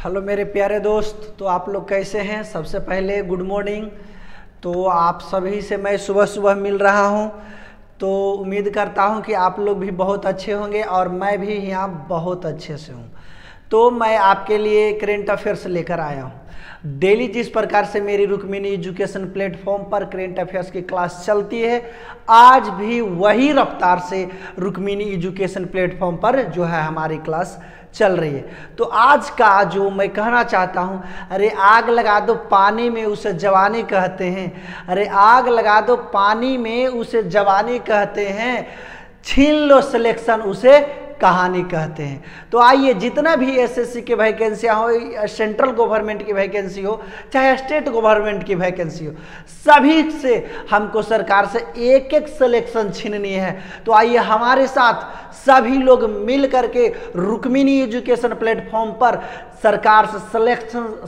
Hello मेरे प्यारे दोस्त, तो आप लोग कैसे हैं। सबसे पहले गुड मॉर्निंग। तो आप सभी से मैं सुबह सुबह मिल रहा हूं, तो उम्मीद करता हूं कि आप लोग भी बहुत अच्छे होंगे और मैं भी यहाँ बहुत अच्छे से हूं। तो मैं आपके लिए करेंट अफेयर्स लेकर आया हूं। डेली जिस प्रकार से मेरी रुक्मिणी एजुकेशन प्लेटफॉर्म पर करेंट अफेयर्स की क्लास चलती है, आज भी वही रफ्तार से रुक्मिणी एजुकेशन प्लेटफॉर्म पर जो है हमारी क्लास चल रही है। तो आज का जो मैं कहना चाहता हूं, अरे आग लगा दो पानी में उसे जवानी कहते हैं। अरे आग लगा दो पानी में उसे जवानी कहते हैं, छीन लो सिलेक्शन उसे कहानी कहते हैं। तो आइए, जितना भी एसएससी के वैकेंसियाँ हो, सेंट्रल गवर्नमेंट की वैकेंसी हो चाहे स्टेट गवर्नमेंट की वैकेंसी हो, सभी से हमको सरकार से एक एक सिलेक्शन छीननी है। तो आइए हमारे साथ सभी लोग मिल करके रुक्मिणी एजुकेशन प्लेटफॉर्म पर सरकार से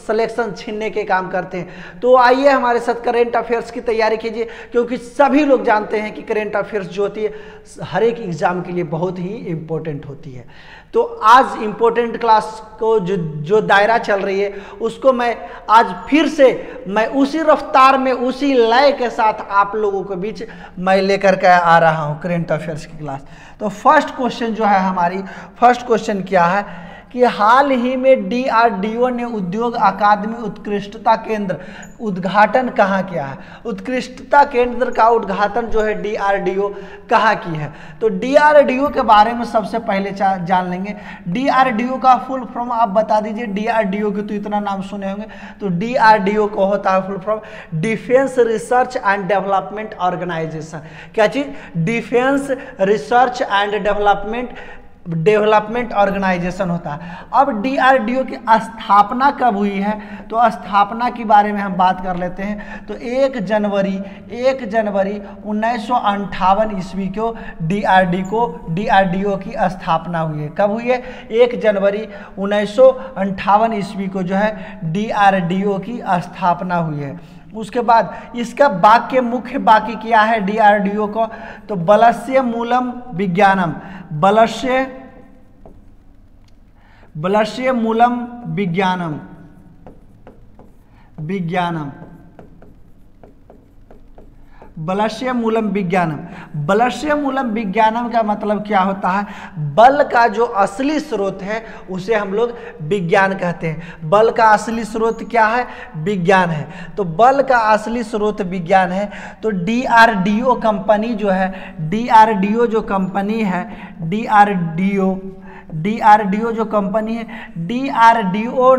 सिलेक्शन छीनने के काम करते हैं। तो आइए हमारे साथ करेंट अफेयर्स की तैयारी कीजिए, क्योंकि सभी लोग जानते हैं कि करेंट अफेयर्स जो होती है हर एक एग्जाम के लिए बहुत ही इम्पोर्टेंट होती है। तो आज इम्पोर्टेंट क्लास को जो दायरा चल रही है उसको मैं आज फिर से मैं उसी रफ्तार में उसी लय के साथ आप लोगों के बीच मैं लेकर के आ रहा हूँ करेंट अफेयर्स की क्लास। तो फर्स्ट क्वेश्चन जो है, हमारी फर्स्ट क्वेश्चन क्या है कि हाल ही में डीआरडीओ ने उद्योग अकादमी उत्कृष्टता केंद्र उद्घाटन कहाँ किया है। उत्कृष्टता केंद्र का उद्घाटन जो है डीआरडीओ कहाँ की है। तो डीआरडीओ के बारे में सबसे पहले जान लेंगे। डीआरडीओ का फुल फॉर्म आप बता दीजिए। डीआरडीओ के तो इतना नाम सुने होंगे। तो डीआरडीओ को होता है full form defence research and development organisation. क्या चीज? Defence research and development organisation होता है। अब डीआरडीओ की स्थापना कब हुई है, तो स्थापना के बारे में हम बात कर लेते हैं। तो 1 जनवरी 1958 ईस्वी को डीआरडीओ की स्थापना हुई है। कब हुई है? 1 जनवरी 1958 ईस्वी को जो है डीआरडीओ की स्थापना हुई है। उसके बाद इसका मुख्य वाक्य क्या है डीआरडीओ को? तो बलस्य मूलम विज्ञानम, बलस्य मूलम विज्ञानम बलस्य मूलम विज्ञानम का मतलब क्या होता है? बल का जो असली स्रोत है उसे हम लोग विज्ञान कहते हैं। बल का असली स्रोत क्या है? विज्ञान है। तो बल का असली स्रोत विज्ञान है। तो डीआरडीओ कंपनी जो है, डीआरडीओ जो कंपनी है, डीआरडीओ जो कंपनी है, डीआरडीओ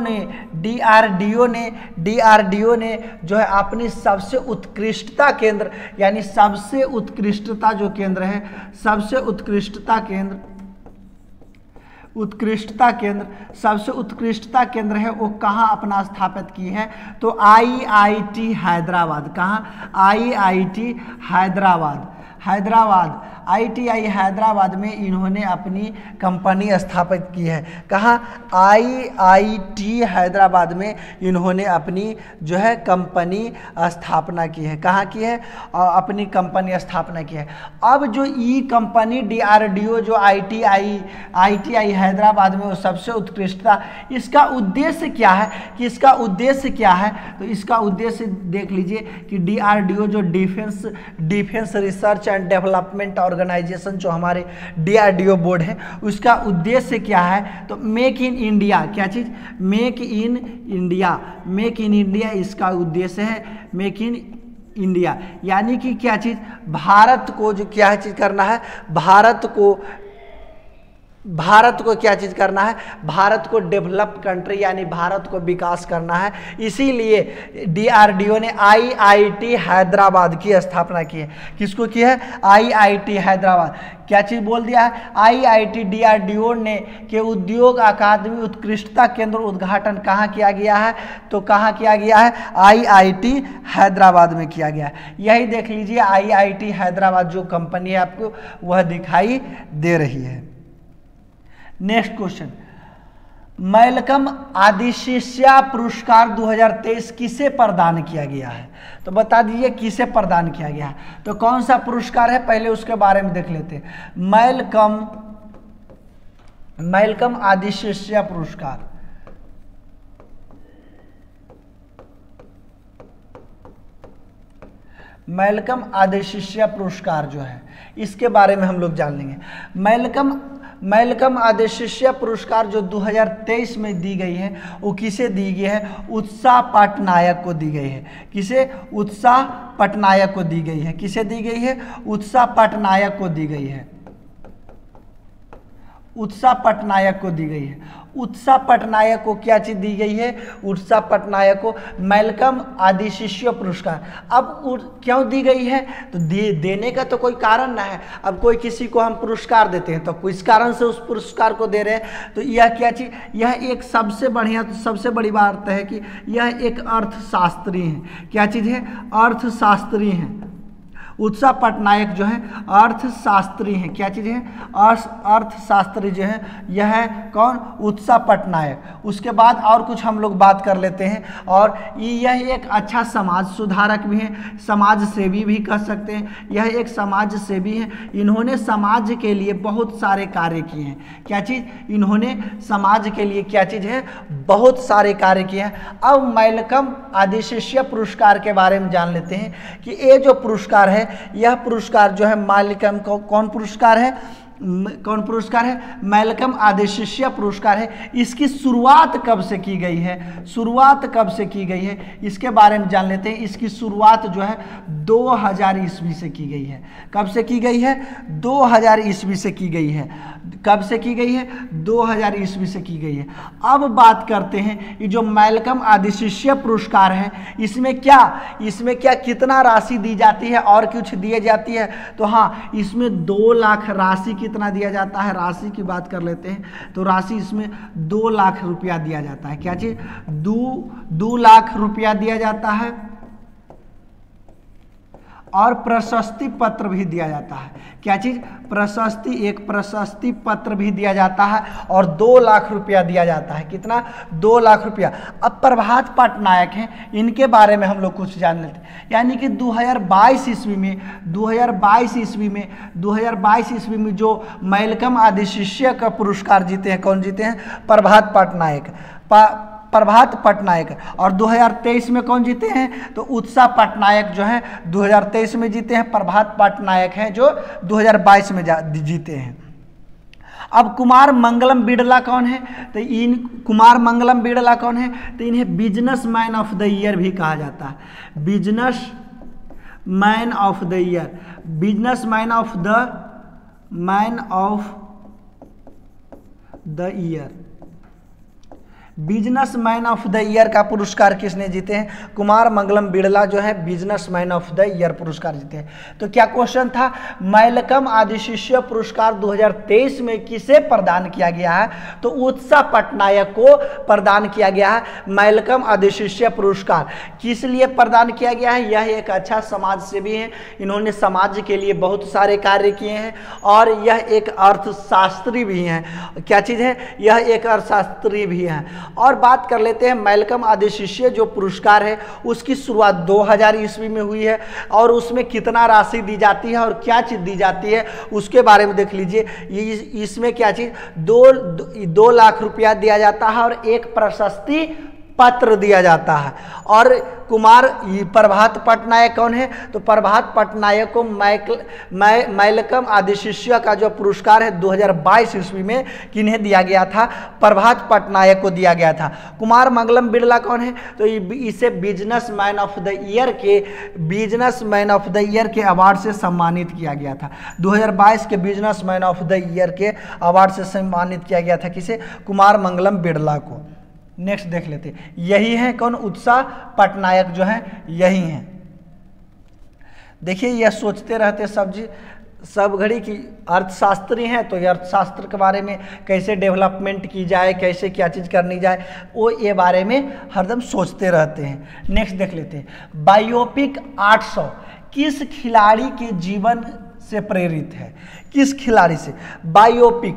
ने जो है अपनी सबसे उत्कृष्टता केंद्र, यानी सबसे उत्कृष्टता जो केंद्र है, सबसे उत्कृष्टता केंद्र है वो कहाँ अपना स्थापित की है? तो आईआईटी हैदराबाद। कहाँ? आईआईटी हैदराबाद आईटीआई हैदराबाद में इन्होंने अपनी कंपनी स्थापित की है। कहाँ? आईआईटी हैदराबाद में इन्होंने अपनी जो है कंपनी स्थापना की है। कहाँ की है? अपनी कंपनी स्थापना की है। अब जो ई कंपनी डीआरडीओ जो आईटीआई हैदराबाद में वो सबसे उत्कृष्टता, इसका उद्देश्य क्या है कि इसका उद्देश्य क्या है? तो इसका उद्देश्य देख लीजिए कि डीआरडीओ जो defence research and development organisation जो हमारे डीआरडीओ बोर्ड है, उसका उद्देश्य क्या है? तो मेक इन इंडिया। क्या चीज? मेक इन इंडिया इसका उद्देश्य है। मेक इन इंडिया यानी कि क्या चीज? भारत को जो क्या चीज करना है? भारत को क्या चीज करना है? भारत को डेवलप कंट्री यानी भारत को विकास करना है। इसीलिए डीआरडीओ ने आईआईटी हैदराबाद की स्थापना की है। किसको की है? आईआईटी हैदराबाद। क्या चीज बोल दिया है? आईआईटी डीआरडीओ ने के उद्योग अकादमी उत्कृष्टता केंद्र उद्घाटन कहाँ किया गया है? तो कहाँ किया गया है? आईआईटी हैदराबाद में किया गया है। यही देख लीजिए, आईआईटी हैदराबाद जो कंपनी है आपको वह दिखाई दे रही है। नेक्स्ट क्वेश्चन, मैलकम आदिशिष्या पुरस्कार 2023 किसे प्रदान किया गया है? तो बता दीजिए किसे प्रदान किया गया है। तो कौन सा पुरस्कार है, पहले उसके बारे में देख लेते हैं। मैलकम आदिशिष्या पुरस्कार मैल्कम आदेशिष्य पुरस्कार जो है इसके बारे में हम लोग जान लेंगे। मैल्कम आदेशिष्य पुरस्कार जो 2023 में दी गई है वो किसे दी गई है? उत्साह पटनायक को दी गई है। किसे? उत्साह पटनायक को दी गई है। किसे दी गई है? उत्साह पटनायक को दी गई है। उत्साह पटनायक को दी गई है। उत्साह पटनायक को क्या चीज दी गई है? उत्साह पटनायक को मैल्कम आदेशिष्य पुरस्कार। अब क्यों दी गई है? तो देने का तो कोई कारण ना है। अब कोई किसी को हम पुरस्कार देते हैं तो किस कारण से उस पुरस्कार को दे रहे हैं? तो यह क्या चीज, यह एक सबसे बढ़िया, तो सबसे बड़ी बात है कि यह एक अर्थशास्त्री है। क्या चीज है? अर्थशास्त्री है। उत्साह पटनायक जो है अर्थशास्त्री हैं। क्या चीज़ है? अर्थशास्त्री जो है यह है कौन? उत्साह पटनायक। उसके बाद और कुछ हम लोग बात कर लेते हैं। और यह एक अच्छा समाज सुधारक भी हैं, समाज सेवी भी कह सकते हैं। यह एक समाज सेवी हैं। इन्होंने समाज के लिए बहुत सारे कार्य किए हैं। क्या चीज़? इन्होंने समाज के लिए क्या चीज़ है? बहुत सारे कार्य किए हैं। अब मैल्कम आदेशिष्य पुरस्कार के बारे में जान लेते हैं कि ये जो पुरस्कार है, यह पुरस्कार जो है मैल्कम को, कौन पुरस्कार है? कौन पुरस्कार है? मैल्कम आदेशिष्य पुरस्कार है। इसकी शुरुआत कब से की गई है? शुरुआत कब से की गई है इसके बारे में जान लेते हैं। इसकी शुरुआत जो है 2000 ईस्वी से की गई है। कब से की गई है? 2000 ईस्वी से की गई है। कब से की गई है? 2000 ईस्वी से की गई है। अब बात करते हैं ये जो मैल्कम आदेशिष्य पुरस्कार है इसमें क्या कितना राशि दी जाती है और कुछ दिए जाती है? तो हाँ, इसमें 2 लाख राशि कितना दिया जाता है? राशि की बात कर लेते हैं तो राशि इसमें 2 लाख रुपया दिया जाता है। क्या चीज? 2 लाख रुपया दिया जाता है और प्रशस्ति पत्र भी दिया जाता है। क्या चीज? एक प्रशस्ति पत्र भी दिया जाता है और 2 लाख रुपया दिया जाता है। कितना? 2 लाख रुपया। अब प्रभात पटनायक हैं, इनके बारे में हम लोग कुछ जान लेते हैं। यानी कि 2022 ईस्वी में जो मैल्कम आदेशिष्य का पुरस्कार जीते हैं, कौन जीते हैं? प्रभात पटनायक। और 2023 में कौन जीते हैं? तो उत्साह पटनायक जो है 2023 में जीते हैं। प्रभात पटनायक हैं जो 2022 में जीते हैं। अब कुमार मंगलम बिड़ला कौन है? तो कुमार मंगलम बिड़ला कौन है? तो इन्हें business man of the year भी कहा जाता है। Business man of the year, business man of the year. Business man of the year का पुरस्कार किसने जीते हैं? कुमार मंगलम बिड़ला जो है business man of the year पुरस्कार जीते हैं। तो क्या क्वेश्चन था? मैल्कम आदेशिष्य पुरस्कार 2023 में किसे प्रदान किया गया है? तो उत्साह पटनायक को प्रदान किया गया है। मैल्कम आदेशिष्य पुरस्कार किस लिए प्रदान किया गया है? यह एक अच्छा समाज सेवी है, इन्होंने समाज के लिए बहुत सारे कार्य किए हैं और यह एक अर्थशास्त्री भी हैं। क्या चीज़ है? यह एक अर्थशास्त्री भी है। और बात कर लेते हैं मैल्कम आदेशिष्य जो पुरस्कार है उसकी शुरुआत 2000 ईस्वी में हुई है और उसमें कितना राशि दी जाती है और क्या चीज़ दी जाती है उसके बारे में देख लीजिए। इसमें क्या चीज़? 2 लाख रुपया दिया जाता है और एक प्रशस्ति पत्र दिया जाता है। और प्रभात पटनायक कौन है? तो प्रभात पटनायक को मैल्कम आदेशिष्य का जो पुरस्कार है 2022 ईस्वी में किन्हें दिया गया था? प्रभात पटनायक को दिया गया था। कुमार मंगलम बिड़ला कौन है? तो इसे business man of the year के अवार्ड से सम्मानित किया गया था। 2022 के business man of the year के अवार्ड से सम्मानित किया गया था। किसे? कुमार मंगलम बिड़ला को। नेक्स्ट देख लेते हैं। यही है कौन? उत्साह पटनायक जो है यही हैं। देखिए यह सोचते रहते सब घड़ी की अर्थशास्त्री हैं तो ये अर्थशास्त्र के बारे में कैसे डेवलपमेंट की जाए, कैसे क्या चीज़ करनी जाए, वो ये बारे में हरदम सोचते रहते हैं। नेक्स्ट देख लेते हैं। बायोपिक 800 किस खिलाड़ी के जीवन से प्रेरित है? किस खिलाड़ी से? बायोपिक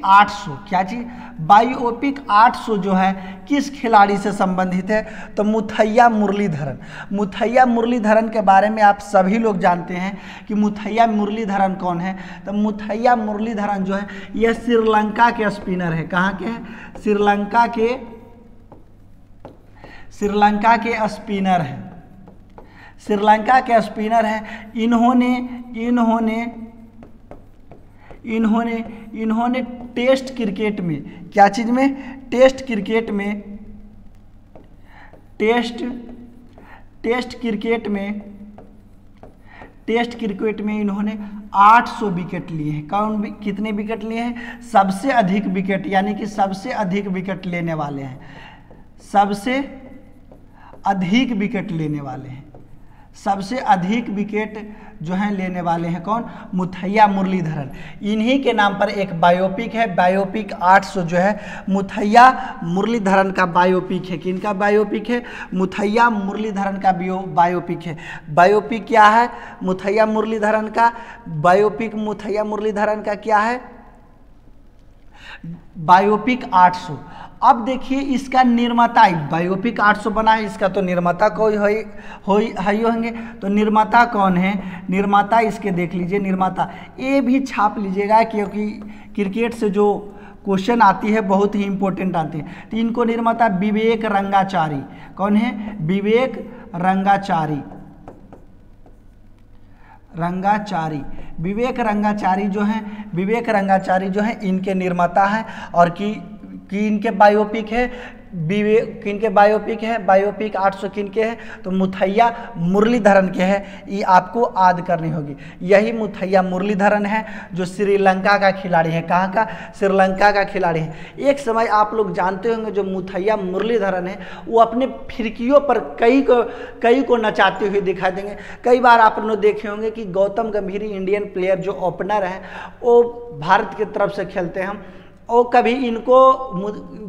800 क्या चीज? बायोपिक 800 जो है किस खिलाड़ी से संबंधित है? तो मुथैया मुरलीधरन। मुथैया मुरलीधरन के बारे में आप सभी लोग जानते हैं कि मुथैया मुरलीधरन कौन है? तो मुथैया मुरलीधरन जो है यह श्रीलंका के स्पिनर है। कहाँ के हैं? श्रीलंका के श्रीलंका के स्पिनर हैं, श्रीलंका के स्पिनर हैं। इन्होंने टेस्ट क्रिकेट में, क्या चीज में, टेस्ट क्रिकेट में इन्होंने 800 विकेट लिए हैं। कितने विकेट लिए हैं? सबसे अधिक विकेट, यानी कि सबसे अधिक विकेट लेने वाले हैं, सबसे अधिक विकेट लेने वाले हैं, सबसे अधिक विकेट जो हैं लेने वाले हैं कौन? मुथैया मुरलीधरन। इन्हीं के नाम पर एक बायोपिक है, बायोपिक 800 जो है मुथैया मुरलीधरन का बायोपिक है। किनका बायोपिक है? मुथैया मुरलीधरन का बायोपिक है। बायोपिक क्या है? मुथैया मुरलीधरन का बायोपिक, मुथैया मुरलीधरन का क्या है? बायोपिक 800। अब देखिए इसका निर्माता, बायोपिक 800 बना है, इसका तो निर्माता कोई होंगे, तो निर्माता कौन है? निर्माता इसके देख लीजिए, निर्माता ये भी छाप लीजिएगा, क्योंकि क्रिकेट से जो क्वेश्चन आती है बहुत ही इंपॉर्टेंट आती है। तो इनको निर्माता विवेक रंगाचारी, कौन है? विवेक रंगाचारी, विवेक रंगाचारी जो हैं, विवेक रंगाचारी जो हैं इनके निर्माता हैं। और कि इनके बायोपिक है किनके बायोपिक है? बायोपिक 800 किनके हैं? तो मुथैया मुरलीधरन के हैं। ये आपको याद करनी होगी। यही मुथैया मुरलीधरन है जो श्रीलंका का खिलाड़ी है। कहाँ का? श्रीलंका का खिलाड़ी है। एक समय आप लोग जानते होंगे जो मुथैया मुरलीधरन है वो अपने फिरकियों पर कई को नचाते हुए दिखाई देंगे। कई बार आप लोग देखे होंगे कि गौतम गंभीर इंडियन प्लेयर जो ओपनर हैं वो भारत की तरफ से खेलते हैं। और कभी इनको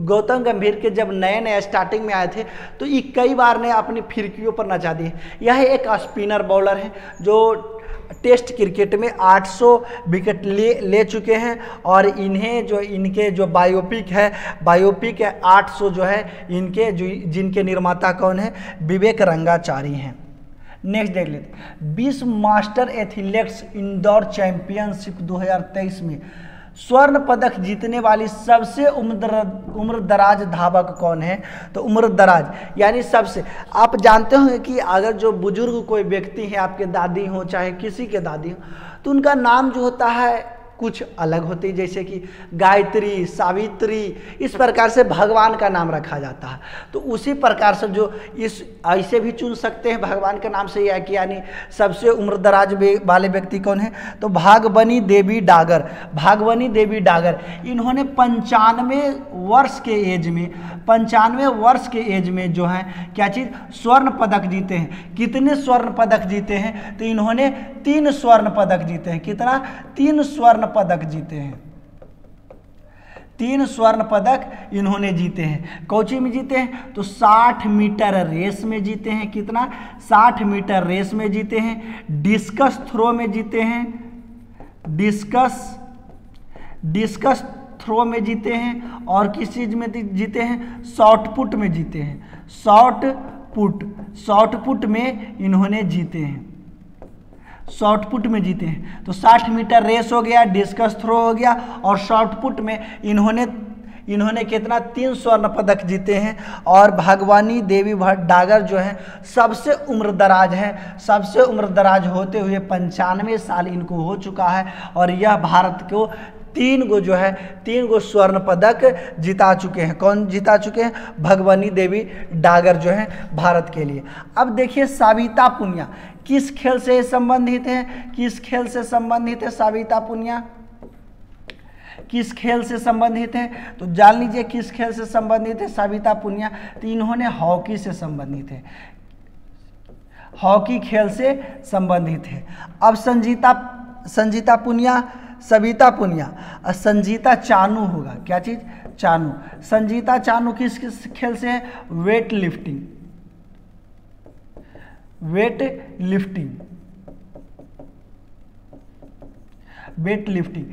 गौतम गंभीर के जब नए स्टार्टिंग में आए थे तो ये कई बार ने अपनी फिरकियों पर नचा दिए। यह एक स्पिनर बॉलर है जो टेस्ट क्रिकेट में 800 विकेट ले चुके हैं। और इनके जो बायोपिक है 800 जो है इनके जिनके निर्माता कौन है? विवेक रंगाचारी हैं। नेक्स्ट देख लेते। 20 मास्टर एथलीट्स इंडोर चैंपियनशिप 2023 में स्वर्ण पदक जीतने वाली सबसे उम्रदराज धावक कौन है? तो उम्रदराज यानी सबसे, आप जानते होंगे कि अगर जो बुजुर्ग कोई व्यक्ति है, आपके दादी हो चाहे किसी के दादी हो, तो उनका नाम जो होता है कुछ अलग होती है, जैसे कि गायत्री, सावित्री, इस प्रकार से भगवान का नाम रखा जाता है। तो उसी प्रकार से जो इस ऐसे भी चुन सकते हैं भगवान के नाम से, या कि यानी सबसे उम्रदराज वाले व्यक्ति कौन है? तो भागवनी देवी डागर, भागवनी देवी डागर। इन्होंने 95 वर्ष के एज में जो है क्या चीज़? स्वर्ण पदक जीते हैं। कितने स्वर्ण पदक जीते हैं? तो इन्होंने 3 स्वर्ण पदक जीते हैं। कितना? 3 स्वर्ण पदक जीते हैं। 3 स्वर्ण पदक इन्होंने जीते हैं। कौची में जीते हैं? तो 60 मीटर रेस में जीते हैं। कितना? 60 मीटर रेस में जीते हैं। डिस्कस थ्रो में जीते हैं, डिस्कस थ्रो में जीते हैं। और किस चीज में जीते हैं? शॉर्ट पुट में जीते हैं। शॉर्ट पुट में इन्होंने जीते हैं, शॉर्ट पुट में जीते हैं। तो 60 मीटर रेस हो गया, डिस्कस थ्रो हो गया, और शॉर्ट पुट में इन्होंने कितना? 3 स्वर्ण पदक जीते हैं। और भगवानी देवी डागर जो है सबसे उम्रदराज हैं। सबसे उम्रदराज होते हुए 95 साल इनको हो चुका है। और यह भारत को 3 गो स्वर्ण पदक जिता चुके हैं। कौन जिता चुके हैं? भगवानी देवी डागर जो है भारत के लिए। अब देखिए सविता पुनिया किस खेल से संबंधित है? किस खेल से संबंधित है सविता पुनिया? किस खेल से संबंधित है? तो जान लीजिए किस खेल से संबंधित है सविता पुनिया। तो इन्होंने हॉकी से संबंधित है, हॉकी खेल से संबंधित है। अब संजीता पुनिया, सविता पुनिया, संजीता चानू होगा। क्या चीज? चानू। संजीता चानू किस खेल से है? Weight lifting, weight lifting.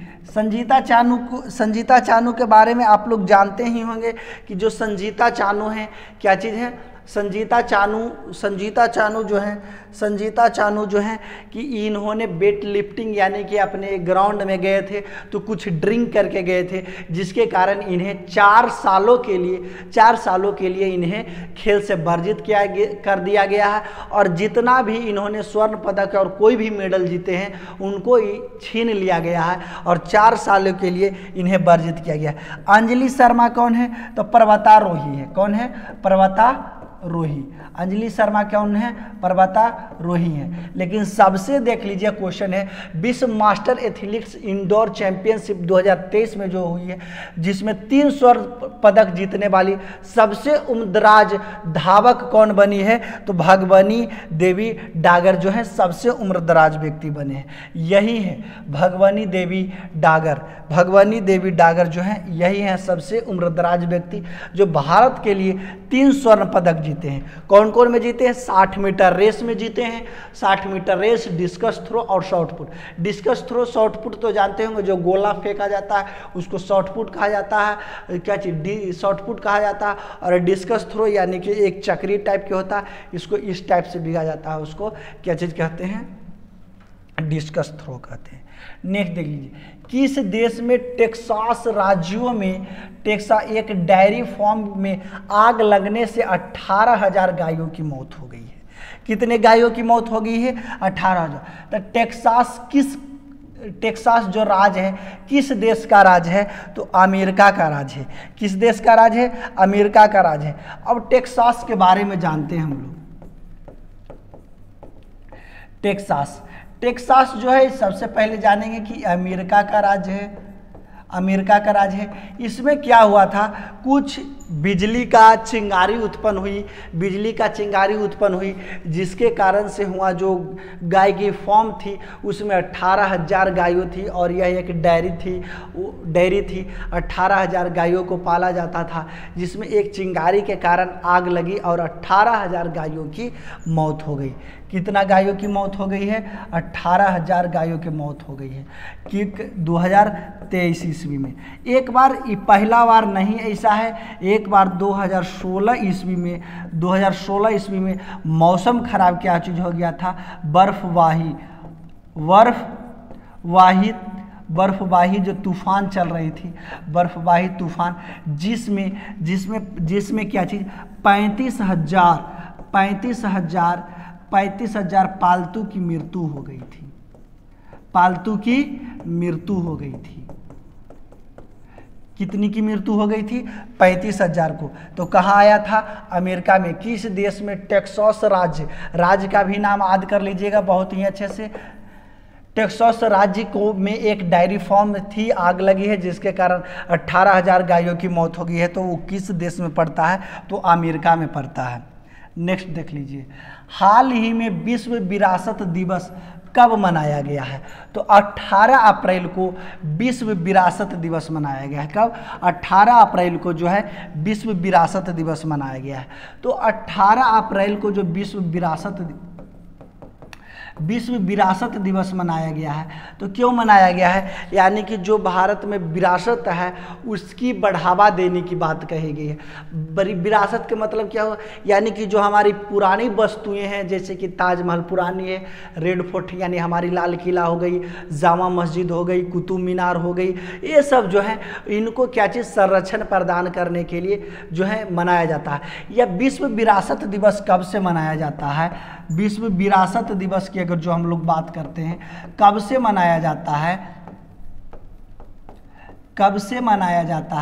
Sanjita Chanu के बारे में आप लोग जानते ही होंगे कि जो संजीता चानू है क्या चीज़ है? संजीता चानू जो हैं कि इन्होंने वेट लिफ्टिंग यानी कि अपने ग्राउंड में गए थे तो कुछ ड्रिंक करके गए थे, जिसके कारण इन्हें 4 सालों के लिए इन्हें खेल से वर्जित कर दिया गया है। और जितना भी इन्होंने स्वर्ण पदक और कोई भी मेडल जीते हैं उनको छीन लिया गया है और 4 सालों के लिए इन्हें वर्जित किया गया है। अंजलि शर्मा कौन है? तो पर्वतारोही है। कौन है? पर्वतारोही। अंजलि शर्मा कौन है? पर्वतारोही है। लेकिन सबसे देख लीजिए क्वेश्चन है, विश्व मास्टर एथलेटिक्स इंडोर चैंपियनशिप 2023 में जो हुई है, जिसमें 3 स्वर्ण पदक जीतने वाली सबसे उम्रदराज धावक कौन बनी है? तो भगवनी देवी डागर जो है सबसे उम्रदराज व्यक्ति बने हैं। यही है भगवनी देवी डागर जो है यही है सबसे उम्रदराज व्यक्ति जो भारत के लिए 3 स्वर्ण पदक जीते हैं। कौन कौन में जीते हैं? 60 मीटर रेस में जीते हैं। 60 मीटर रेस, डिस्कस थ्रो और शॉर्टपुट। डिस्कस थ्रो शॉर्टपुट तो जानते होंगे, जो गोला फेंका जाता है उसको शॉर्टपुट कहा जाता है। क्या चीज? शॉर्टपुट कहा जाता है। और डिस्कस थ्रो यानी कि एक चक्री टाइप के होता है, इसको इस टाइप से भिगा जाता है, उसको क्या चीज कहते हैं? डिस्कस थ्रो कहते हैं। नेक्स्ट देख लीजिए, किस देश में टेक्सास राज्यों में एक डेयरी फार्म में आग लगने से 18,000 गायों की मौत हो गई है? कितने गायों की मौत हो गई है? 18,000। तो टेक्सास जो राज्य है किस देश का राज्य है? तो अमेरिका का राज्य है। किस देश का राज्य है? अमेरिका का राज्य है। अब टेक्सास के बारे में जानते हैं हम लोग। टेक्सास जो है सबसे पहले जानेंगे कि अमेरिका का राज्य है। इसमें क्या हुआ था, कुछ बिजली का चिंगारी उत्पन्न हुई, जिसके कारण से हुआ जो गाय की फार्म थी उसमें 18,000 गायों थी और यह एक डेयरी थी। 18,000 गायों को पाला जाता था, जिसमें एक चिंगारी के कारण आग लगी और 18,000 गायों की मौत हो गई। कितना गायों की मौत हो गई है? 18,000 गायों की मौत हो गई है कि 2023 ईस्वी में। एक बार पहला बार नहीं ऐसा है, एक बार 2016 ईस्वी में मौसम खराब क्या चीज़ हो गया था? बर्फवाही जो तूफान चल रही थी, बर्फवाही तूफान, जिसमें क्या चीज़ 35,000 पालतू की मृत्यु हो गई थी। कितनी की मृत्यु हो गई थी? 35,000 को। तो कहाँ आया था? अमेरिका में। किस देश में? टेक्सास राज्य का भी नाम याद कर लीजिएगा बहुत ही अच्छे से। टेक्सास राज्य को में एक डेयरी फार्म थी, आग लगी है जिसके कारण 18,000 गायों की मौत हो गई है। तो वो किस देश में पड़ता है? तो अमेरिका में पड़ता है। नेक्स्ट देख लीजिए, हाल ही में विश्व विरासत दिवस कब मनाया गया है? तो 18 अप्रैल को विश्व विरासत दिवस मनाया गया है। कब? 18 अप्रैल को जो है विश्व विरासत दिवस मनाया गया है। तो 18 अप्रैल को जो विश्व विरासत दिवस मनाया गया है, तो क्यों मनाया गया है? यानी कि जो भारत में विरासत है उसकी बढ़ावा देने की बात कही गई है। विरासत के मतलब क्या हुआ? यानी कि जो हमारी पुरानी वस्तुएं हैं, जैसे कि ताजमहल पुरानी है, रेड फोर्ट यानी हमारी लाल किला हो गई, जामा मस्जिद हो गई, कुतुब मीनार हो गई, ये सब जो है इनको क्या चीज़ संरक्षण प्रदान करने के लिए जो है मनाया जाता है। यह विश्व विरासत दिवस कब से मनाया जाता है? विश्व विरासत दिवस की अगर जो हम लोग बात करते हैं कब से मनाया जाता है? कब से मनाया जाता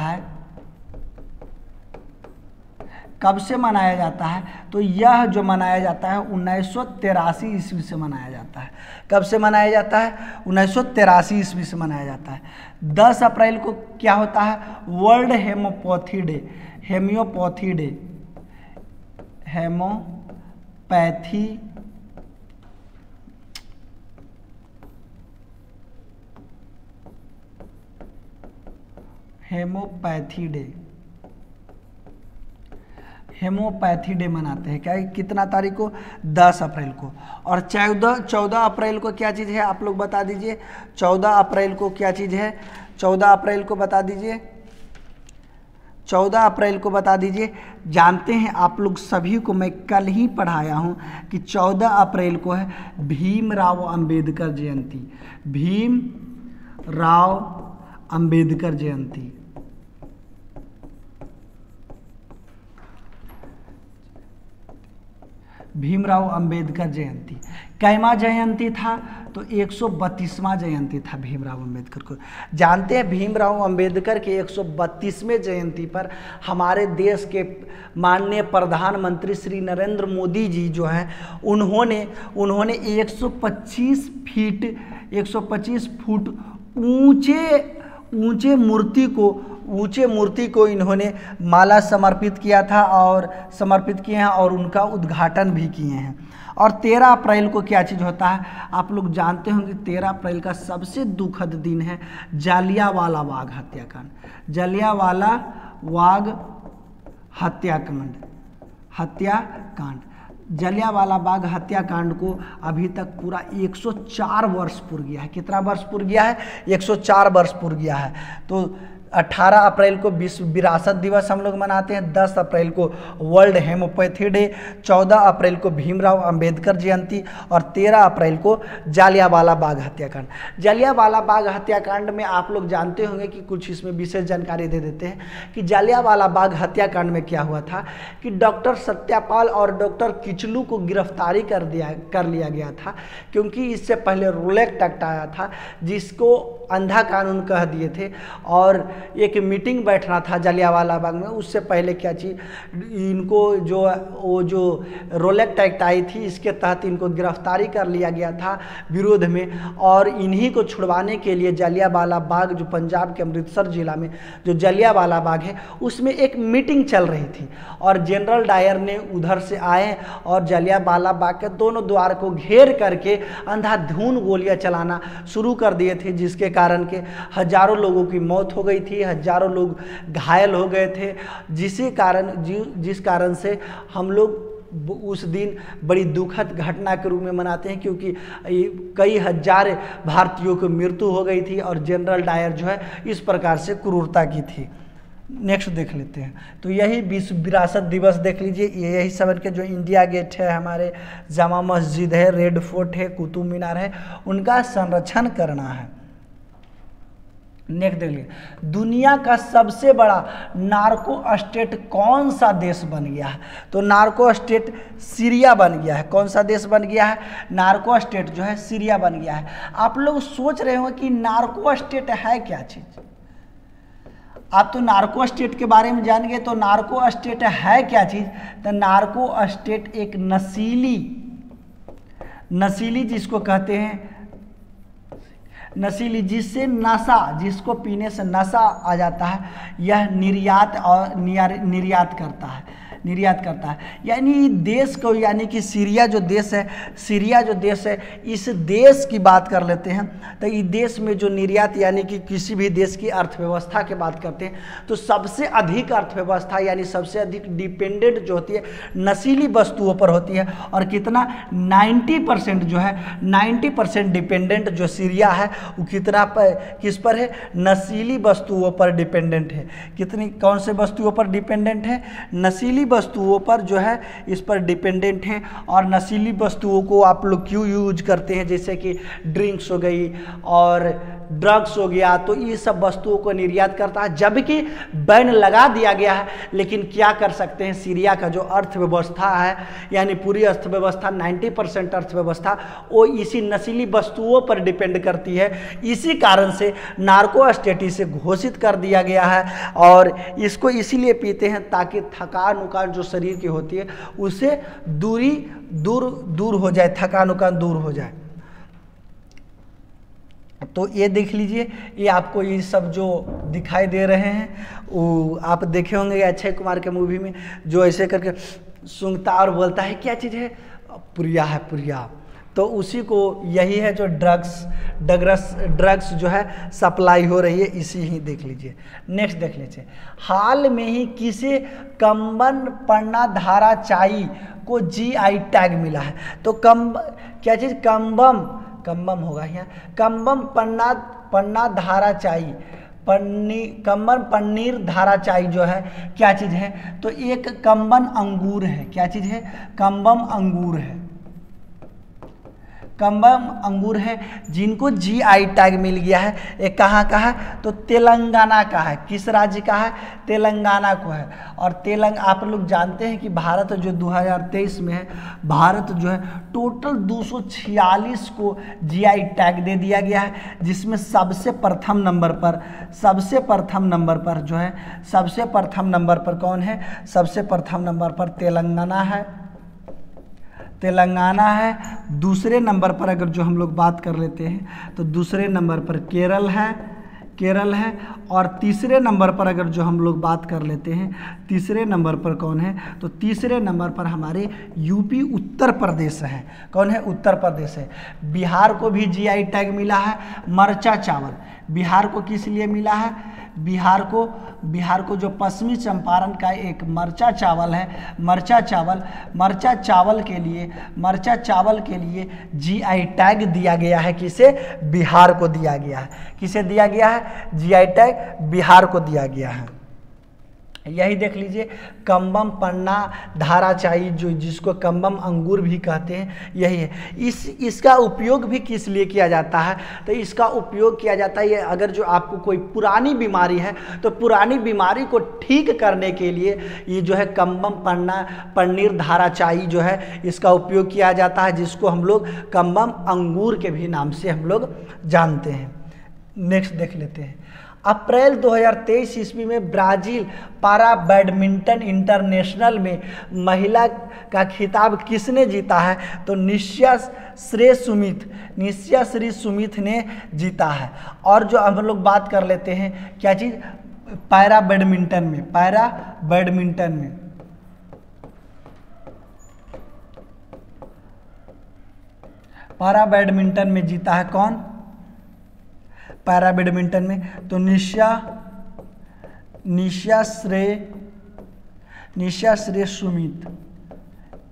है? तो यह जो मनाया जाता है 1983 ईस्वी से मनाया जाता है। कब से मनाया जाता है? 1983 ईस्वी से मनाया जाता है। 10 अप्रैल को क्या होता है? वर्ल्ड हेमोपैथी डे मनाते हैं। क्या? कितना तारीख को? 10 अप्रैल को। और 14 अप्रैल को क्या चीज़ है? आप लोग बता दीजिए। 14 अप्रैल को क्या चीज़ है? 14 अप्रैल को बता दीजिए। 14 अप्रैल को बता दीजिए। जानते हैं आप लोग सभी को, मैं कल ही पढ़ाया हूं कि 14 अप्रैल को है भीमराव अंबेडकर जयंती। भीमराव अंबेडकर जयंती। भीमराव अंबेडकर जयंती कैमा जयंती था? तो 132वां जयंती था भीमराव अंबेडकर को। जानते हैं भीमराव अंबेडकर के 132वें जयंती पर हमारे देश के माननीय प्रधानमंत्री श्री नरेंद्र मोदी जी जो हैं उन्होंने 125 फुट ऊंचे मूर्ति को इन्होंने माला समर्पित किया था और समर्पित किए हैं और उनका उद्घाटन भी किए हैं। और 13 अप्रैल को क्या चीज़ होता है आप लोग जानते होंगे। 13 अप्रैल का सबसे दुखद दिन है जालियांवाला बाग हत्याकांड। जालियांवाला बाग हत्याकांड। जलियांवाला बाग हत्याकांड को अभी तक पूरा 104 वर्ष पूर गया है। कितना वर्ष पूर गया है? 104 वर्ष पूर गया है। तो 18 अप्रैल को विश्व विरासत दिवस हम लोग मनाते हैं, 10 अप्रैल को वर्ल्ड हेमोपैथी डे, 14 अप्रैल को भीमराव अंबेडकर जयंती और 13 अप्रैल को जालियांवाला बाग हत्याकांड। जालियांवाला बाग हत्याकांड में आप लोग जानते होंगे कि कुछ इसमें विशेष जानकारी दे देते हैं कि जालियांवाला बाग हत्याकांड में क्या हुआ था कि डॉक्टर सत्यापाल और डॉक्टर किचलू को गिरफ्तारी कर लिया गया था, क्योंकि इससे पहले रोलेक्ट एक्ट आया था जिसको अंधा कानून कह दिए थे और एक मीटिंग बैठना था जालियांवाला बाग में। उससे पहले क्या चीज़ इनको जो रोलेक्ट एक्ट आई थी इसके तहत इनको गिरफ्तारी कर लिया गया था विरोध में, और इन्हीं को छुड़वाने के लिए जालियांवाला बाग जो पंजाब के अमृतसर जिला में जो जालियांवाला बाग है उसमें एक मीटिंग चल रही थी और जनरल डायर ने उधर से आए और जालियांवाला बाग के दोनों द्वार को घेर करके अंधाधुंध गोलियां चलाना शुरू कर दिए थे, जिसके कारण के हजारों लोगों की मौत हो गई थी, हजारों लोग घायल हो गए थे, जिस कारण से हम लोग उस दिन बड़ी दुखद घटना के रूप में मनाते हैं, क्योंकि कई हजार भारतीयों की मृत्यु हो गई थी और जनरल डायर जो है इस प्रकार से क्रूरता की थी। नेक्स्ट देख लेते हैं। तो यही विश्व विरासत दिवस देख लीजिए। यही सब के जो इंडिया गेट है, हमारे जामा मस्जिद है, रेड फोर्ट है, कुतुब मीनार है, उनका संरक्षण करना है। नेक्स्ट देख लीजिए, दुनिया का सबसे बड़ा नार्को स्टेट कौन सा देश बन गया है? तो नार्को स्टेट सीरिया बन गया है। कौन सा देश बन गया है? नार्को स्टेट जो है सीरिया बन गया है। आप लोग सोच रहे हो कि नार्को स्टेट है क्या चीज? आप तो नार्को स्टेट के बारे में जान गए, तो नार्को स्टेट है क्या चीज? तो नार्को स्टेट एक नशीली जिसको कहते हैं नशीली, जिससे नशा, जिसको पीने से नशा आ जाता है, यह निर्यात करता है। यानी देश को, यानी कि सीरिया जो देश है, इस देश की बात कर लेते हैं तो इस देश में जो निर्यात, यानी कि किसी भी देश की अर्थव्यवस्था की बात करते हैं तो सबसे अधिक अर्थव्यवस्था यानी सबसे अधिक डिपेंडेंट जो होती है नशीली वस्तुओं पर होती है। और कितना 90% जो है 90% डिपेंडेंट जो सीरिया है वो किस पर है? नशीली वस्तुओं पर डिपेंडेंट है। कौन से वस्तुओं पर डिपेंडेंट है? नशीली वस्तुओं पर जो है इस पर डिपेंडेंट है। और नशीली वस्तुओं को आप लोग क्यों यूज करते हैं? जैसे कि ड्रिंक्स हो गई और ड्रग्स हो गया, तो ये सब वस्तुओं को निर्यात करता है, जबकि बैन लगा दिया गया है। लेकिन क्या कर सकते हैं, सीरिया का जो अर्थव्यवस्था है, यानी पूरी अर्थव्यवस्था 90% अर्थव्यवस्था वो इसी नशीली वस्तुओं पर डिपेंड करती है। इसी कारण से नार्को स्टेट इसे घोषित कर दिया गया है और इसको इसीलिए पीते हैं ताकि थकान उकान जो शरीर की होती है उसे दूर हो जाए, थकान उकान दूर हो जाए। तो ये देख लीजिए, ये आपको ये सब जो दिखाई दे रहे हैं वो आप देखे होंगे अक्षय कुमार के मूवी में, जो ऐसे करके सूंघता और बोलता है क्या चीज़ है? पुरिया है, पुरिया। तो उसी को यही है जो ड्रग्स जो है सप्लाई हो रही है, इसी ही देख लीजिए। नेक्स्ट देख लीजिए, हाल में ही किसे कंबन पन्ना धारा चाई को GI टैग मिला है? तो क्या चीज़? कंबम होगा यहाँ, कंबम पन्ना धारा चाई कम्बन पनीर धाराचाई जो है क्या चीज़ है? तो एक कम्बन अंगूर है। क्या चीज़ है? कम्बम अंगूर है। कम्बम अंगूर है जिनको जीआई टैग मिल गया है। एक कहाँ का है? तो तेलंगाना का है। किस राज्य का है? तेलंगाना को है। और आप लोग जानते हैं कि भारत जो 2023 में है, भारत जो है टोटल 246 को जीआई टैग दे दिया गया है, जिसमें सबसे प्रथम नंबर पर कौन है? सबसे प्रथम नंबर पर तेलंगाना है। दूसरे नंबर पर अगर जो हम लोग बात कर लेते हैं तो दूसरे नंबर पर केरल है। और तीसरे नंबर पर अगर जो हम लोग बात कर लेते हैं, तीसरे नंबर पर कौन है? तो तीसरे नंबर पर हमारे यूपी उत्तर प्रदेश है। कौन है? उत्तर प्रदेश है। बिहार को भी जीआई टैग मिला है मरचा चावल। बिहार को किस लिए मिला है? बिहार को जो पश्चिमी चंपारण का एक मरचा चावल है, मरचा चावल के लिए जीआई टैग दिया गया है। किसे? बिहार को दिया गया है। किसे दिया गया है? जीआई टैग बिहार को दिया गया है। यही देख लीजिए कम्बम पन्ना धाराचाई, जो जिसको कम्बम अंगूर भी कहते हैं, यही है। इसका उपयोग भी किस लिए किया जाता है? तो इसका उपयोग किया जाता है ये अगर जो आपको कोई पुरानी बीमारी है तो पुरानी बीमारी को ठीक करने के लिए ये जो है कम्बम पन्ना पनीर धाराचाई जो है इसका उपयोग किया जाता है, जिसको हम लोग कम्बम अंगूर के भी नाम से हम लोग जानते हैं। नेक्स्ट देख लेते हैं। अप्रैल 2023 ईस्वी में ब्राज़ील पारा बैडमिंटन इंटरनेशनल में महिला का खिताब किसने जीता है? तो निश्या श्री सुमित ने जीता है। और जो हम लोग बात कर लेते हैं क्या चीज़? पारा बैडमिंटन में जीता है कौन? पैरा बैडमिंटन में तो निशा श्री सुमित।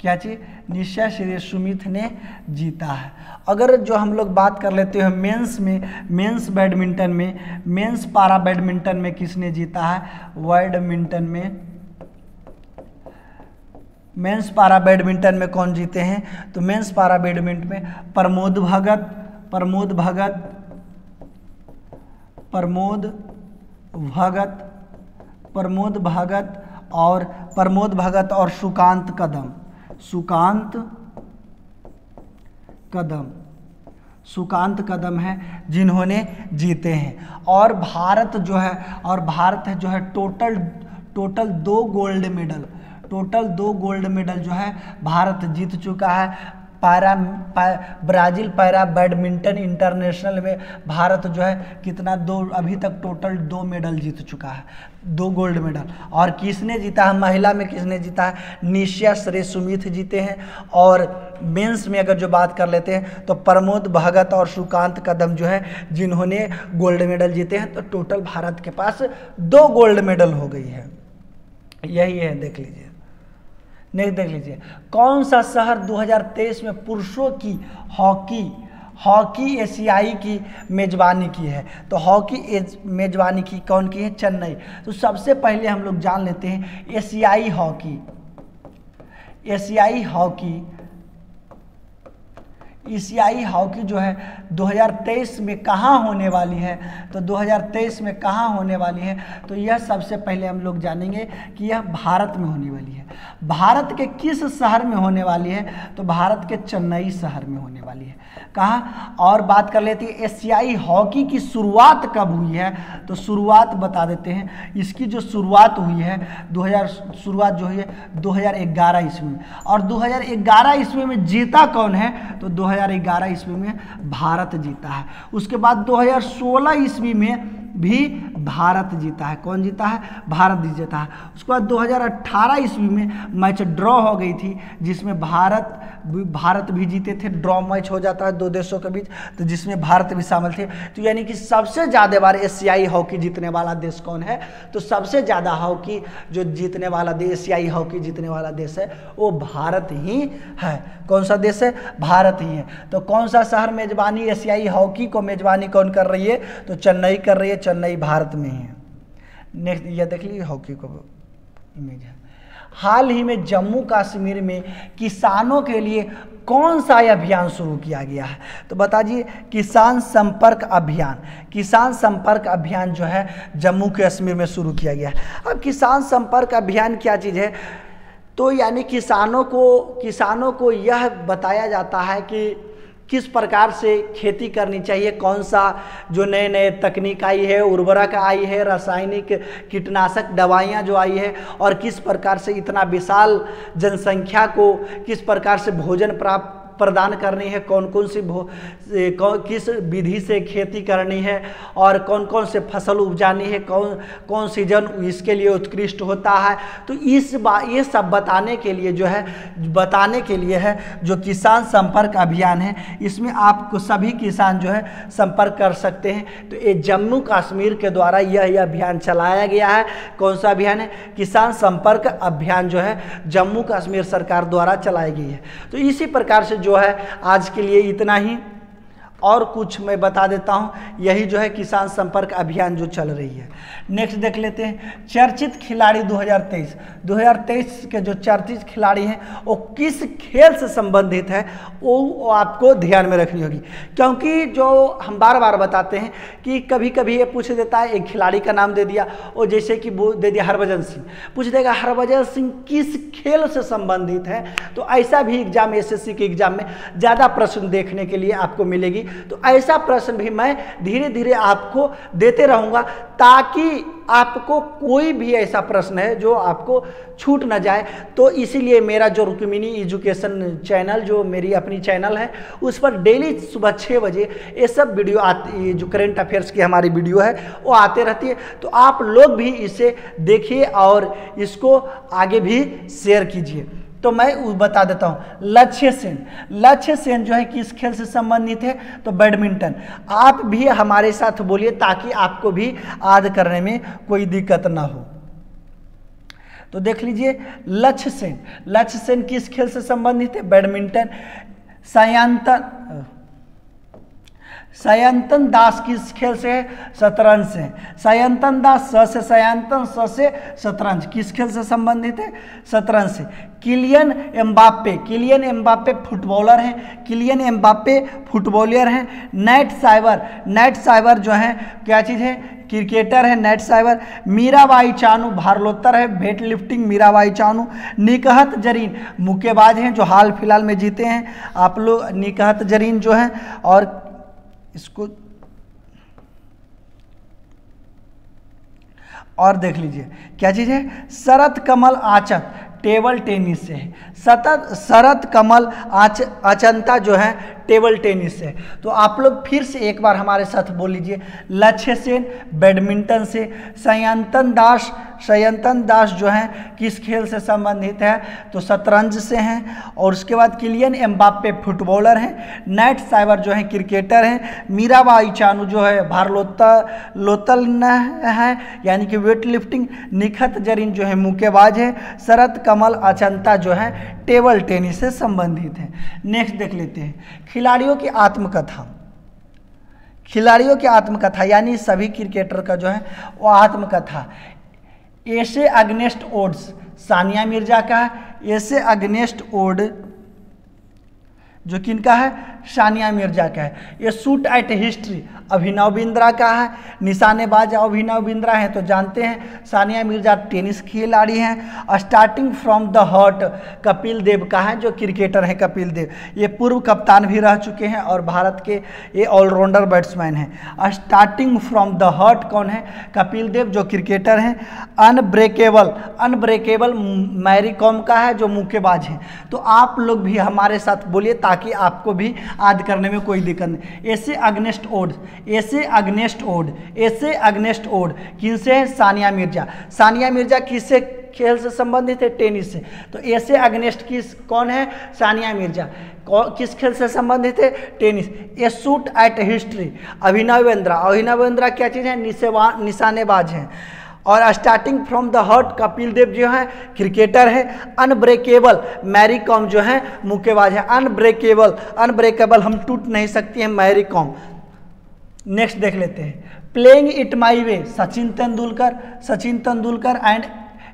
क्या चीज? निशा श्री सुमित ने जीता है। अगर जो हम लोग बात कर लेते हैं मेंस पारा बैडमिंटन में किसने जीता है? मेंस पारा बैडमिंटन में कौन जीते हैं? तो मेंस पारा बैडमिंटन में प्रमोद भगत और सुकांत कदम है जिन्होंने जीते हैं। और भारत जो है टोटल 2 गोल्ड मेडल जो है भारत जीत चुका है। ब्राज़ील पैरा बैडमिंटन इंटरनेशनल में भारत जो है कितना अभी तक टोटल 2 मेडल जीत चुका है, 2 गोल्ड मेडल। और किसने जीता है? महिला में किसने जीता है? निशा श्री सुमित जीते हैं। और मेंस में अगर जो बात कर लेते हैं तो प्रमोद भगत और सुकांत कदम जो है जिन्होंने गोल्ड मेडल जीते हैं। तो टोटल भारत के पास 2 गोल्ड मेडल हो गई है। यही है, देख लीजिए। नेक्स्ट देख लीजिए, कौन सा शहर 2023 में पुरुषों की हॉकी एशियाई की मेजबानी की है? तो हॉकी मेजबानी की कौन की है? चेन्नई। तो सबसे पहले हम लोग जान लेते हैं एशियाई हॉकी जो है 2023 में कहाँ होने वाली है? तो 2023 में कहाँ होने वाली है? तो यह सबसे पहले हम लोग जानेंगे कि यह भारत में होने वाली है। भारत के किस शहर में होने वाली है? तो भारत के चेन्नई शहर में होने वाली है। कहाँ? और बात कर लेते हैं एशियाई हॉकी की शुरुआत कब हुई है? तो शुरुआत बता देते हैं। इसकी जो शुरुआत हुई है 2011 ईस्वी में। और 2011 ईस्वी में जीता कौन है? तो 2011 ईस्वी में भारत जीता है। उसके बाद 2016 ईस्वी में भी भारत जीता है। कौन जीता है? भारत जीता है। उसके बाद 2018 ईस्वी में मैच ड्रॉ हो गई थी, जिसमें भारत भी जीते थे। ड्रॉ मैच हो जाता है 2 देशों के बीच, तो जिसमें भारत भी शामिल थे। तो यानी कि सबसे ज़्यादा बार एशियाई हॉकी जीतने वाला देश कौन है? तो सबसे ज़्यादा हॉकी जो जीतने वाला देश, एशियाई हॉकी जीतने वाला देश है वो भारत ही है। कौन सा देश है? भारत ही है। तो कौन सा शहर मेजबानी एशियाई हॉकी को मेजबानी कौन कर रही है? तो चेन्नई कर रही है। चेन्नई भारत में ही है। नेक्स्ट ये देख लीजिए हॉकी को इमेज है। हाल ही में जम्मू कश्मीर में किसानों के लिए कौन सा अभियान शुरू किया गया है? तो बताइए, किसान संपर्क अभियान। किसान संपर्क अभियान जो है जम्मू कश्मीर में शुरू किया गया है। अब किसान संपर्क अभियान क्या चीज़ है? तो यानी किसानों को यह बताया जाता है कि किस प्रकार से खेती करनी चाहिए, कौन सा जो नए नए तकनीक आई है, उर्वरक आई है, रासायनिक कीटनाशक दवाइयाँ जो आई है, और किस प्रकार से इतना विशाल जनसंख्या को किस प्रकार से भोजन प्रदान करनी है, कौन कौन सी किस विधि से खेती करनी है, और कौन कौन से फसल उपजानी है, कौन सीजन इसके लिए उत्कृष्ट होता है। तो ये सब बताने के लिए है जो किसान संपर्क अभियान है। इसमें आपको सभी किसान जो है संपर्क कर सकते हैं। तो ये जम्मू कश्मीर के द्वारा यह अभियान चलाया गया है। कौन सा अभियान है? किसान संपर्क अभियान जो है जम्मू कश्मीर सरकार द्वारा चलाई गई है। तो इसी प्रकार से जो है आज के लिए इतना ही, और कुछ मैं बता देता हूँ। यही जो है किसान संपर्क अभियान जो चल रही है। नेक्स्ट देख लेते हैं, चर्चित खिलाड़ी 2023 के जो चर्चित खिलाड़ी हैं वो किस खेल से संबंधित है, वो आपको ध्यान में रखनी होगी। क्योंकि जो हम बार बार बताते हैं कि कभी कभी ये पूछ देता है, एक खिलाड़ी का नाम दे दिया, और जैसे कि वो दे दिया हरभजन सिंह, पूछ देगा हरभजन सिंह किस खेल से संबंधित है। तो ऐसा भी एग्जाम, SSC के एग्जाम में ज़्यादा प्रश्न देखने के लिए आपको मिलेगी। तो ऐसा प्रश्न भी मैं धीरे धीरे आपको देते रहूंगा, ताकि आपको कोई भी ऐसा प्रश्न है जो आपको छूट ना जाए। तो इसीलिए मेरा जो रुक्मिणी एजुकेशन चैनल, जो मेरी अपनी चैनल है, उस पर डेली सुबह 6 बजे ये सब वीडियो आती, जो करंट अफेयर्स की हमारी वीडियो है वो आते रहती है। तो आप लोग भी इसे देखिए और इसको आगे भी शेयर कीजिए। तो मैं बता देता हूँ, लक्ष्य सेन जो है किस खेल से संबंधित है? तो बैडमिंटन। आप भी हमारे साथ बोलिए ताकि आपको भी याद करने में कोई दिक्कत ना हो। तो देख लीजिए, लक्ष्य सेन किस खेल से संबंधित है? बैडमिंटन। सयंतन दास किस खेल से है? शतरंज से। सयंतन दास से सयंतन, से शतरंज, किस खेल से संबंधित है? शतरंज से। किलियन एम्बाप्पे फुटबॉलर हैं। फुटबॉलर हैं। नेट साइबर जो है क्या चीज़ है? क्रिकेटर है नेट साइबर। मीराबाई चानू भारोत्तोलन है, वेट लिफ्टिंग मीराबाई चानू। निकहत जरीन मुक्केबाज हैं जो हाल फिलहाल में जीते हैं आप लोग, निकहत जरीन जो है। और इसको और देख लीजिए क्या चीज़ है? शरत कमल आचत टेबल टेनिस से है। शरत कमल अचंता जो है टेबल टेनिस से। तो आप लोग फिर से एक बार हमारे साथ बोल लीजिए, लक्ष्य सेन बैडमिंटन से। सयंतन दास जो हैं किस खेल से संबंधित है? तो शतरंज से हैं। और उसके बाद किलियन एम्बाप्पे फुटबॉलर हैं। नेट साइबर जो है क्रिकेटर हैं। मीराबाई चानू जो है भारोत्तोलन है यानी कि वेट लिफ्टिंग। निखत जरीन जो है मुक्केबाज है। शरत कमल अचंता जो है टेबल टेनिस से संबंधित है। नेक्स्ट देख लेते हैं, खिलाड़ियों की आत्मकथा यानी सभी क्रिकेटर का जो है वो आत्मकथा। एसे अगेंस्ट ओड्स सानिया मिर्जा का है। एसे अगेंस्ट ओड जो किनका है? सानिया मिर्जा का है। ये shoot at history Abhinav Bindra का है। निशानेबाज अभिनव बिंद्रा हैं तो जानते हैं। सानिया मिर्जा टेनिस खिलाड़ी हैं। Starting from the heart Kapil Dev का है, जो क्रिकेटर हैं कपिल देव। ये पूर्व कप्तान भी रह चुके हैं और भारत के ये ऑलराउंडर बैट्समैन हैं। स्टार्टिंग फ्रॉम द हार्ट कौन है? कपिल देव जो क्रिकेटर हैं। अनब्रेकेबल मैरी कॉम का है जो मुक्केबाज हैं। तो आप लोग भी हमारे साथ बोलिए ताकि आपको भी याद करने में कोई दिक्कत नहीं। एसे अगेंस्ट ओड किनसे है? सानिया मिर्जा किससे खेल से संबंधित है? टेनिस से। तो एसे अगेंस्ट कौन है? सानिया मिर्जा। किस खेल से संबंधित है? Tennis. A shot at history Abhinav Bindra क्या चीज़ है? निशानेबाज हैं। और starting from the heart Kapil Dev जो है क्रिकेटर है। अनब्रेकेबल मैरी कॉम जो है मुक्केबाज है। अनब्रेकेबल हम टूट नहीं सकती हैं मैरी कॉम। नेक्स्ट देख लेते हैं, playing it my way Sachin Tendulkar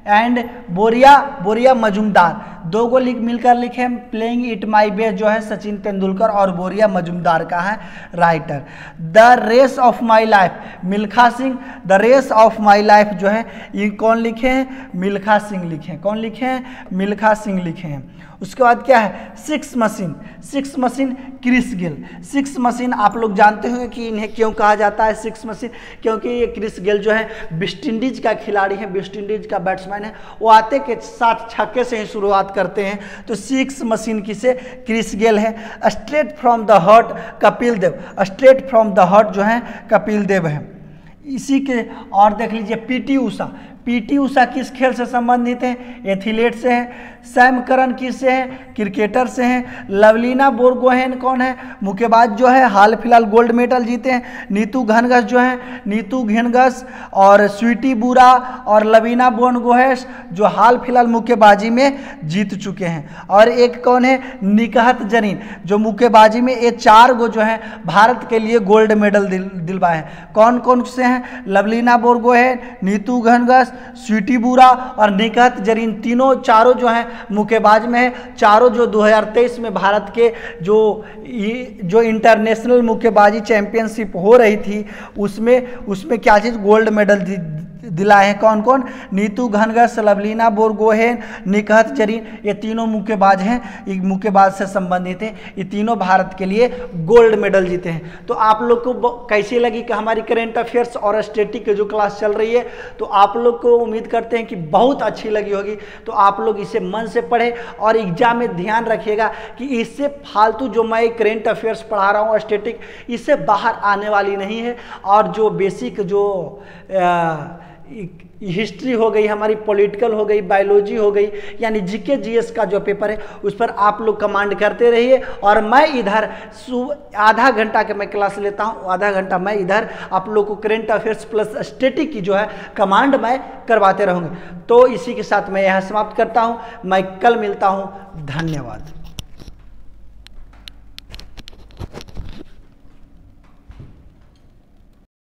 and बोरिया मजुमदार, दो को मिलकर लिखे हैं। प्लेइंग इट माई वे जो है सचिन तेंदुलकर और बोरिया मजुमदार का है writer. The race of my life Milkha Singh, the race of my life जो है ये कौन लिखे हैं? मिल्खा सिंह लिखे हैं। कौन लिखे हैं? मिल्खा सिंह लिखे हैं। उसके बाद क्या है? Six machine Chris Gayle. Six machine आप लोग जानते होंगे कि इन्हें क्यों कहा जाता है सिक्स मशीन, क्योंकि ये क्रिस गेल जो है वेस्ट इंडीज का खिलाड़ी है, वेस्ट इंडीज का बैट्समैन है। वो आते के साथ छक्के से ही शुरुआत करते हैं, तो सिक्स मशीन किसे? क्रिस गेल है। Straight from the heart Kapil Dev, straight from the heart जो है कपिल देव है। इसी के और देख लीजिए पीटी उषा किस खेल से संबंधित है? एथलीट से हैं। सैम करन किससे हैं? क्रिकेटर से हैं। लवलीना बोरगोहेन कौन है? मुक्केबाज जो है, हाल फिलहाल गोल्ड मेडल जीते हैं। नीतू घनघस और स्वीटी बुरा और लवीना बोरगोहेन जो हाल फिलहाल मुक्केबाजी में जीत चुके हैं। और एक कौन है? निकहत जरीन जो मुक्केबाजी में ये 4 गो जो है भारत के लिए गोल्ड मेडल दिलवाए हैं। कौन कौन से हैं? लवलीना बोरगोहेन, नीतू घनघस, स्वीटी बुरा और निकहत जरीन, चारों जो हैं मुक्केबाज में है। चारों जो 2023 में भारत के जो इंटरनेशनल मुक्केबाजी चैंपियनशिप हो रही थी उसमें क्या चीज़? गोल्ड मेडल दिलाए हैं। कौन कौन? नीतू घनघस, लवलीना बोरगोहेन, निकहत जरीन, ये तीनों मुक्केबाज हैं, ये मुक्केबाज से संबंधित हैं। ये तीनों भारत के लिए गोल्ड मेडल जीते हैं। तो आप लोग को कैसी लगी कि हमारी करेंट अफेयर्स और स्टैटिक की जो क्लास चल रही है, तो आप लोग को उम्मीद करते हैं कि बहुत अच्छी लगी होगी। तो आप लोग इसे मन से पढ़ें और एग्जाम में ध्यान रखिएगा कि इससे फालतू जो मैं करेंट अफेयर्स पढ़ा रहा हूँ स्टैटिक, इससे बाहर आने वाली नहीं है। और जो बेसिक जो हिस्ट्री हो गई, हमारी पॉलिटिकल हो गई, बायोलॉजी हो गई, यानी जीके जीएस का जो पेपर है उस पर आप लोग कमांड करते रहिए। और मैं इधर आधा घंटा के मैं क्लास लेता हूँ, आधा घंटा मैं इधर आप लोग को करेंट अफेयर्स प्लस स्टैटिक की जो है कमांड मैं करवाते रहूँगा। तो इसी के साथ मैं यहाँ समाप्त करता हूँ। मैं कल मिलता हूँ। धन्यवाद।